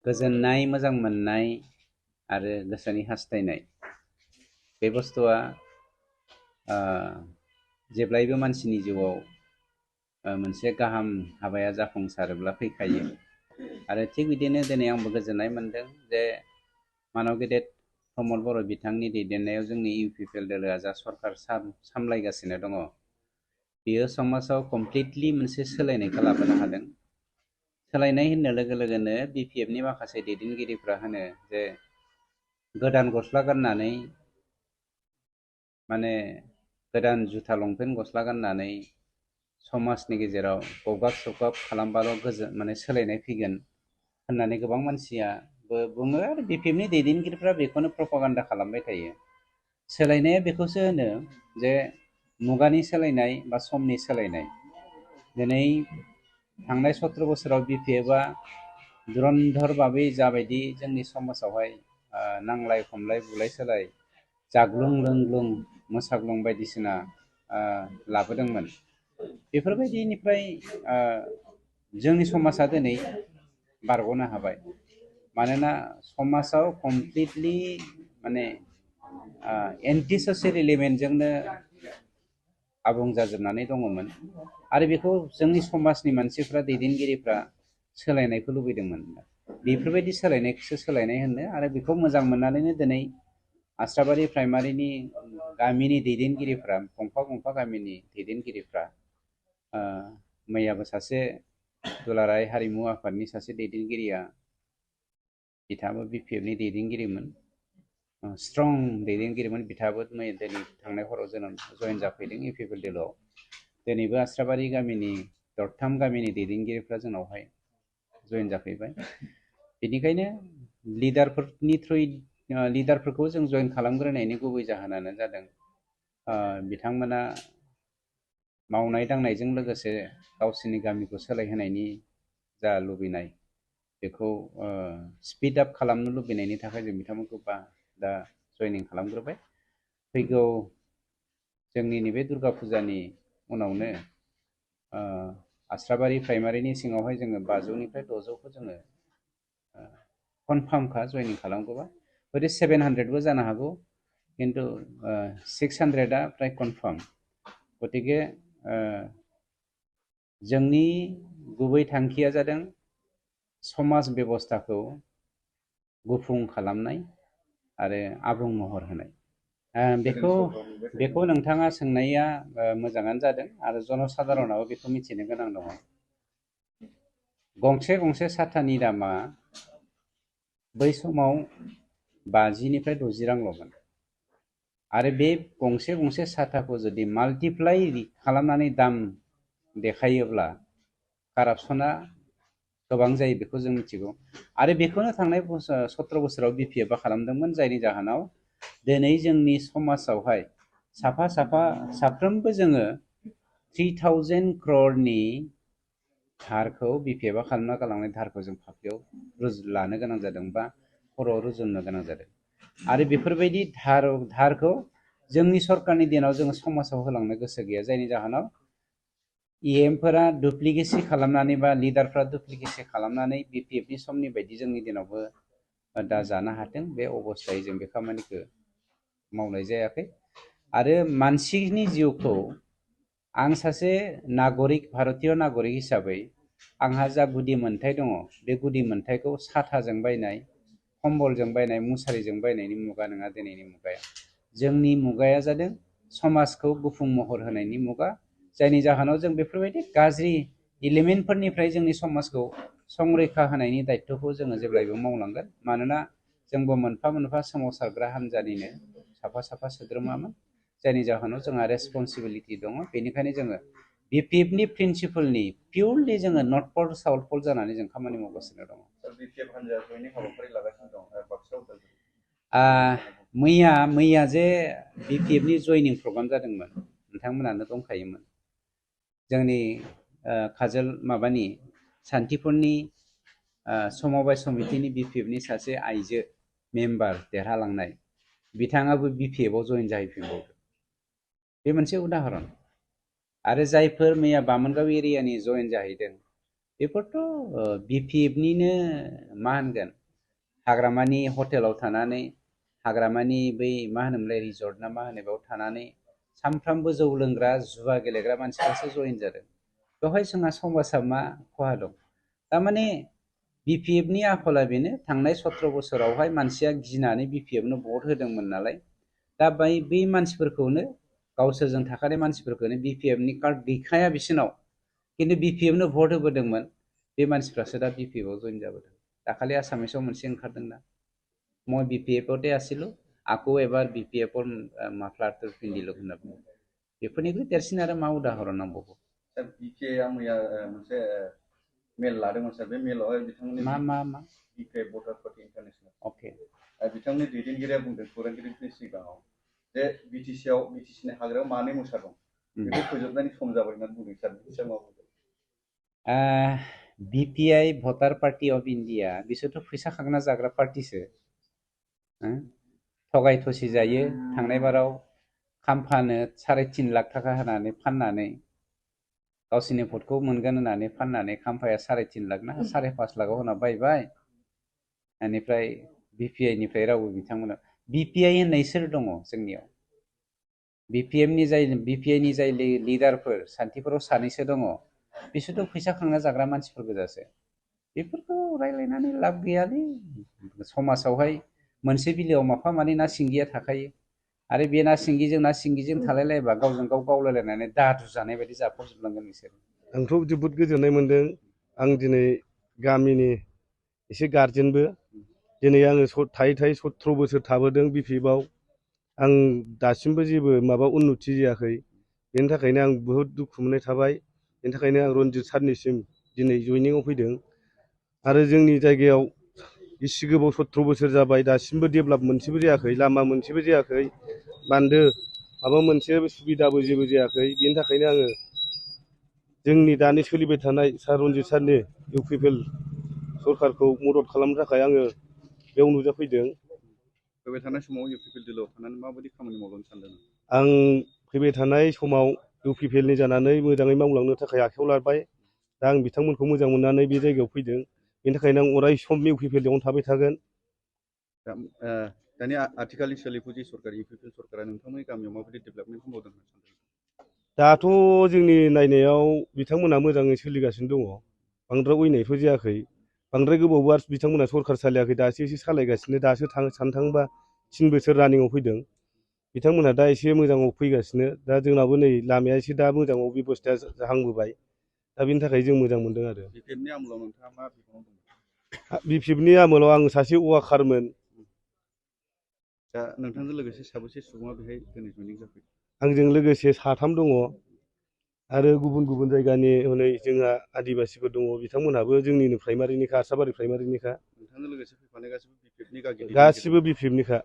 गोजोननाय मोजां मोननाय आरो गोसोनि हास्थायनाय बे बुस्थुआ जेब्लायबो मानसिनि जिउआव मोनसे गाहाम हाबाया जाफुंसारोब्ला फैखायो आरो थिग बिदिनो दिनै आंबो गोजोननाय मोनदों जे मानव गेदेर प्रमद बर' बिथांनि दैदेननायाव जोंनि UPPL दोलोआ जा सरकार सामलायगासिनो दङ बियो समाजाव कमप्लिटलि मोनसे सोलायनायखौ लाबोनो हादों। सोलायनाय होननाय लोगो लोगोनो BPFनि माखासे दैदेनगिरिफ्रा होनो जे गोदान गस्ला गाननानै माने गोदान जुथा लंपेन्ट गस्ला गाननानै समाजनि गेजेराव गगाब सगाब खालामबाल' माने सोलायनाय फैगोन होननानै गोबां मानसिया बुङो आरो BPFनि दैदेनगिरिफ्रा बेखौनो प्रपागान्डा खालामबाय थायो। सोलायनाया बेखौसो होनो जे मुगानि सोलायनाय बा समनि सोलायनाय। दिनै थांनाय 17 बोसोराव BPFआ धुरन्धर भाबै जाबायदि जोंनि समाजावहाय नांलाय खमलाय बुलाय सोलाय जाग्लुं लोंग्लुं मोसाग्लुं बायदिसिना लाबोदोंमोन बेफोरबायदिनिफ्राय जोंनि समाजा दिनै बारग'नो हाबाय। मानोना समाजाव कमप्लिटलि माने एन्टि ससियेल एलिमेन्टजोंनो आबुं जाजोबनानै दङमोन आरो बेखौ जोंनि समाजनि मानसिफ्रा दैदेनगिरिफ्रा सोलायनायखौ लुबैदोंमोन। बेफोरबायदि सोलायनायखौसो सोलायनाय होनो आरो बेखौ मोजां मोननानैनो दिनै आस्राबारि प्राइमारिनि गामिनि दैदेनगिरिफ्रा गंफा गंफा गामिनि दैदेनगिरिफ्रा मैयाबो सासे दुलाराय हारिमु आफादनि सासे दैदेनगिरिया बिथाङाबो BPFनि दैदेनगिरिमोन, स्ट्रं दैदेनगिरिमोन। बिथाङाबो दिनै थांनाय हराव जयेन जाफैदों UPPL दोलोआव। दिनैबो आस्राबारि गामिनि दरथाम गामिनि दैदेनगिरिफ्रा जोंनावहाय जयेन जाफैबाय। बेनिखायनो लिडारफोरनि थ्रुयै लिडारफोरखौ जों जयेन खालामग्रोनायनि गुबै जाहोनानो जादों बिथांमोना मावनाय दांनायजों लोगोसे गावसोरनि गामिखौ सोलायहोनायनि जा लुबैनाय बेखौ स्पिड आप खालामनो लुबैनायनि थाखाय जों बिथांमोनखौ दा जयनिं खालामग्रोबाय। फैगौ जोंनि नैबे दुर्गा फुजानि उनावनो आस्राबारि प्राइमारिनि सिङावहाय जोङो 500निफ्राय 600खौ जोङो कनफार्मखा जयनिं खालामगोबा हयथ' 700बो जानो हागौ, किन्तु 600आ फ्राय कनफार्म। गतिके जोंनि गुबै थांखिया जादों समाज बेबस्थाखौ गुफुं खालामनाय आरो आबुं महर होनाय। बेखौ नोंथाङा सोंनाया मोजाङानो जादों आरो जनसाधारनाबो बेखौ मिथिनो गोनां दङ। गंसे साथानि दामा बै समाव 50निफ्राय 60 रांल'मोन आरो बे गंसे साथाखौ जुदि माल्टिप्लाइ खालामनानै दाम देखायोब्ला कारापसना गोबां जायो, बेखौ जों मिथिगौ। आरो बेखौनो थांनाय 17 बोसोराव BPFआ खालामदोंमोन, जायनि जाहोनाव दिनै जोंनि समाजावहाय साफ्रोमबो जोङो 3000 crore धारखौ BPFआ खालामना गालांनाय धारखौ जों फाफ्लियाव लानो गोनां जादों बा खर'आव रुजुननो गोनां जादों। आरो बेफोरबायदि धारखौ जोंनि सरकारनि दिनाव जोङो समाजाव होलांनो गोसो गैया, जायनि जाहोनाव इ.एमफोरा डुप्लिकेसि खालामनानै बा लिडारफ्रा डुप्लिकेसि खालामनानै BPFनि समनि बायदि जोंनि दिनावबो दा जानो हाथों, बे अबस्थायै जों बे खामानिखौ मावनाय जायाखै। आरो मानसिनि जिउखौ आं सासे नागरिक, भारतीय नागरिक हिसाबै आंहा जा गुदि मोन्थाय दङ, बे गुदि मोन्थायखौ साथाजों बायनाय, खम्बलजों बायनाय, मुसारिजों बायनायनि मुगा नङा दिनैनि मुगाया। जोंनि मुगाया जादों समाजखौ गुफुं महर होनायनि मुगा, जायनि जाहोनाव जों बेफोरबायदि गाज्रि एलिमेन्टफोरनिफ्राय जोंनि समाजखौ संरैखा होनायनि दायित्वखौ जोङो जेब्लायबो मावलांगोन। मानोना जोंबो मोनफा सोमावसारग्रा हान्जानिनो साफा सोद्रोमामोन, जायनि जाहोनाव जोंहा रेसपन्सिबिलिटि दङ। बेनिखायनो जोङो BPFनि प्रिन्सिपलनि पिउरलि जोङो नर्थ पल साउथ पल जानानै जों खामानि मावगासिनो दङ। मैया जे BPFनि जयनिं प्रग्राम जादोंमोन, नोंथांमोनानो दंखायोमोन। जोंनि काजोल माबानि सान्थिफुरनि समबाय समितिनि BPFनि सासे आइजो मेम्बार देरहालांनाय, बिथाङाबो BPFआव जयेन जाहैफिनबावदों। बे मोनसे उदाहरन। आरो जायफोर मैया बामोनगाव एरियानि जयेन जाहैदों, बेफोरथ' BPFनिनो मा होनगोन हाग्रामानि हटेलाव थानानै हाग्रामानि बै मा होनोमोनलाय रिजर्ट ना मा होनो बेयाव थानानै सानफ्रामबो जौ लोंग्रा जुवा गेलेग्रा मानसिफ्रासो जइन जादों। बेवहाय जोंहा समाजाव मा खहा दं? थारमाने BPFनि आखला बेनो थांनाय 17 बोसोरावहाय मानसिया गिनानै BPFनो भट होदोंमोन नालाय, दा बै मानसिफोरखौनो गावसोरजों थाखानाय मानसिफोरखौनो BPFनि कार्ड गैखाया बिसोरनाव, किन्तु BPFनो भट होबोदोंमोन, बे मानसिफ्रासो दा BPFआव जइन जाबोदों। दाखालि आसामिसाव मोनसे ओंखारदोंना, मैं BPFতে আছিলো আকৌ এবাৰ BPFৰ মাফলাৰটো পিন্ধিলো होनना बुङो। बेफोरनिख्रुइ देरसिन आरो मा उदाहरन नांबावगौ? सार BPA मैया मोनसे मेल लादोंमोन सार, बे मेलावहाय बिथांमोननि मा BPA भटार पार्टी इन्टारनेशनेल अके बिथांमोननि दैदेनगिरिया बुंदों खौरांगिरिफोरनि सिगाङाव जे BTCनि हाग्रायाव मानै मोसा दं, बेखौ फोजोबनायनि सम जाबाय होननानै बुंदों सार। बिसोर मा बुंदों? BPI भटार पार्टी अफ इन्डिया बिसोरथ' फैसा खांना जाग्रा पार्टीसो, थगाय थसि जायो। थांनाय बाराव खाम्फानो 3.5 लाख थाखा होनानै फाननानै गावसोरनि भटखौ मोनगोन होननानै फाननानै खाम्फाया 3.5 लाख ना 5.5 लाखआव होना बायबाय। बेनिफ्राय BPIनिफ्राय रावबो बिथांमोना BPI होननाय सोर दङ जोंनियाव? BPIनि जाय लिडारफोर सान्थिफोराव सानैसो दङ, बिसोरथ' फैसा खांना जाग्रा मानसिफोर गोजासो। बेफोरखौ रायलायनानै लाब गैयालै। समाजावहाय मोनसे बिलोआव माफा मानै ना सिंगिया थाखायो, आरो बे ना सिंगिजों थालायलायबा गावजों गाव गावलायलायनानै दादु जानाय बायदि जाफबजोबलांगोन बिसोर। आंथ' जोबोद गोजोननाय मोन्दों। आं दिनै गामिनि एसे गार्जेनबो, दिनै आङो थायै 17 बोसोर थाबोदों BPFआव। आं दासिमबो जेबो माबा उन्नति जायाखै, बेनि थाखायनो आं बुहुद दुखु मोननाय थाबाय। बेनि थाखायनो आं रन्जित सारनिसिम दिनै जइनिंआव फैदों। आरो जोंनि जायगायाव इसे गोबाव 17 बोसोर जाबाय, दासिमबो डेभेलप मोनसेबो जायाखै, लामा मोनसेबो जायाखै, बान्दो माबा मोनसे सुबिदाबो जेबो जायाखै। बेनि थाखायनो आङो जोंनि दानि सोलिबाय थानाय सार रन्जित सारनि UPPL सरकारखौ मदद खालामनो थाखाय आङो बेयाव नुजाफैदों। फैबाय थानाय समाव UPPL दोलोआव थानानै माबायदि खामानि मावलांनो सानदों? आं फैबाय थानाय समाव UPPLनि जानानै मोजाङै मावलांनो थाखाय आखायाव लाबाय। दा आं बिथांमोनखौ मोजां मोननानै बे जायगायाव फैदों। बेनि थाखायनो आं अराय सम UPPLआवनो थाबाय थागोन। दानि आथिखालनि सोलिफु जि सरकार UPPL सरकारा नोंथांमोननि गामियाव माबायदि डेभेलपमेन्ट मावदों होनना सानदों? दाथ' जोंनि नायनायाव बिथांमोना मोजाङै सोलिगासिनो दङ, बांद्राय अयनायफोर जायाखै। बांद्राय गोबावबो बिथांमोना सरकार सालायाखै, दासो एसे सालायगासिनो। दासो साननो थाङोबा 3 बोसोर रानिंआव फैदों। बिथांमोनहा दा एसे मोजाङाव फैगासिनो। दा जोंनाबो नै लामाया एसे दा मोजाङाव बेब'स्थाया जाहांबोबाय। दा बेनि थाखाय जों मोजां मोनदों आरो। BPFनि आमोलाव नोंथाङा मा बिबानाव दं? BPFनि आमोलाव आं सासे वाकारमोन। दा नोंथांजों लोगोसे साबेसे सुबुङा बेहाय दिनै जइनिं जाफैदों? आंजों लोगोसे 3 दङ, आरो गुबुन गुबुन जायगानि हनै जोंहा आदिबासिफोर दङ, बिथांमोनहाबो जोंनिनो प्राइमारिनिखा, आरसाबारि प्राइमारिनिखा। नोंथांजों लोगोसे फैफानाय गासिबो BPFनि गागि गासिबो BPFनिखा।